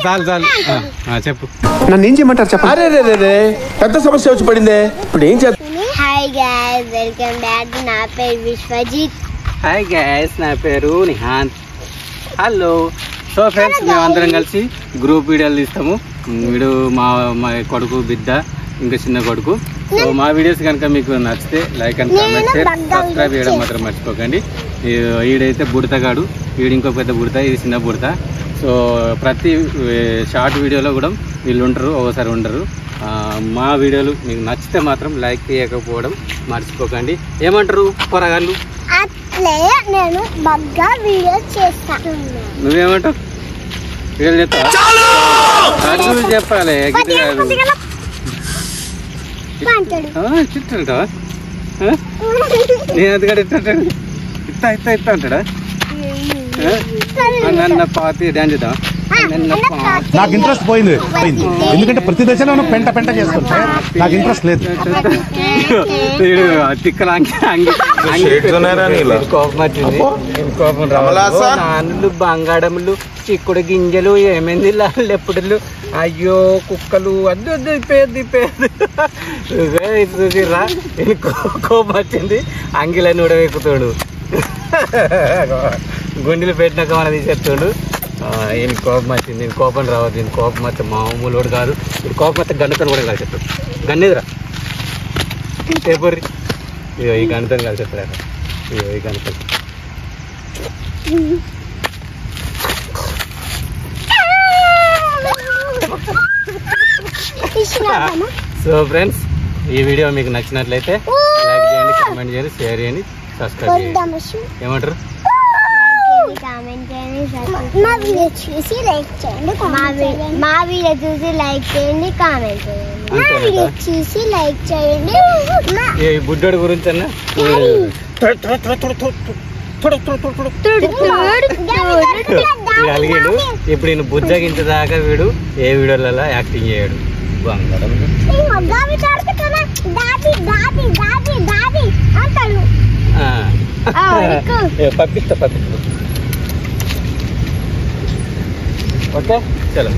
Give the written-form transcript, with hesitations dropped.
చాలు చాలు చెప్పు. నన్ను ఏం చేయమంటారు చెప్పండి. అరే పెద్ద సమస్య వచ్చి పడిందే, ఇప్పుడు ఏం చేద్దాం? Hi guys, welcome back. నా పేరు విశ్వజిత్. హాయ్ గైస్, నా పేరు నిహాంత్. హలో. సో ఫ్రెండ్స్, మేమందరం కలిసి గ్రూప్ వీడియోలు తీస్తాము. వీడు మా కొడుకు బిడ్డ, ఇంకా చిన్న కొడుకు. సో మా వీడియోస్ కనుక మీకు నచ్చితే like and comment share subscribe చేయడం మాత్రం మర్చిపోకండి. ఈడైతే బుడతగాడు, వీడు ఇంకో పెద్ద బుడత, ఇది చిన్న బుడత. సో ప్రతి షార్ట్ వీడియోలో కూడా వీళ్ళు ఉంటారు, ఒకసారి ఉండరు. మా వీడియోలు మీకు నచ్చితే మాత్రం లైక్ చేయకపోవడం మర్చిపోకండి. ఏమంటారు పొరగాళ్ళు? అట్లే నేను బాగా వీడియోస్ చేస్తాను. నువ్వేమంటావు? వీళ్ళు చెప్తావా? చెప్పాలి. చిట్టావా? నేను అందుకని ఇట్లా ఇట్లా ఇట్లా అంటాడా? నన్న పాతి డ్యాన్స్ చేద్దాం. నాకు ఇంట్రెస్ట్ పోయింది, ఎందుకంటే ప్రతి దశలో పెంట పెంట చేస్తుంటే నాకు ఇంట్రెస్ట్ లేదు. కోపం వచ్చింది, కోపం రాళ్ళు, బంగాళములు, చిక్కుడు గింజలు, ఏమైంది లెప్పుడులు, అయ్యో కుక్కలు, వద్దు వద్దు ఇప్పేది చూసిరా. కోపం వచ్చింది, అంగిలని ఉడవెక్కుతాడు, గుండెలు పెట్టినాక మన తీసేస్తాడు. ఈయన కోపం వచ్చింది, నేను కోపం రావద్దు. నేను కోపం వస్తే మామూలు కాదు. ఇప్పుడు కోపం వస్తే గన్నుతో కూడా కలిసి చెప్తాడు. గన్నేదిరా పేపర్రి, ఇగో ఈ గన్నుతో కలిసి చెప్తాడు. ఇగో ఈ గన్నుతో. సో ఫ్రెండ్స్, ఈ వీడియో మీకు నచ్చినట్లయితే లైక్ చేయండి, కామెంట్ చేయండి, షేర్ చేయండి, సబ్స్క్రైబ్ చేయండి. ఏమంటారు? మా వీడియో చూసి లైక్ చేయండి, మా వీడియో చూసి లైక్ చేయండి, కామెంట్ చేయండి. మా వీడియో చూసి లైక్ చేయండి. ఈ బుడ్డోడి గురించి అన్న కలిగాడు. ఇప్పుడు ఈయన బుజ్జగించేదాకా వీడు ఏ వీడియోలలో యాక్టింగ్ చేయడు. బంగారం పంపిస్తా. ఓకే చలో.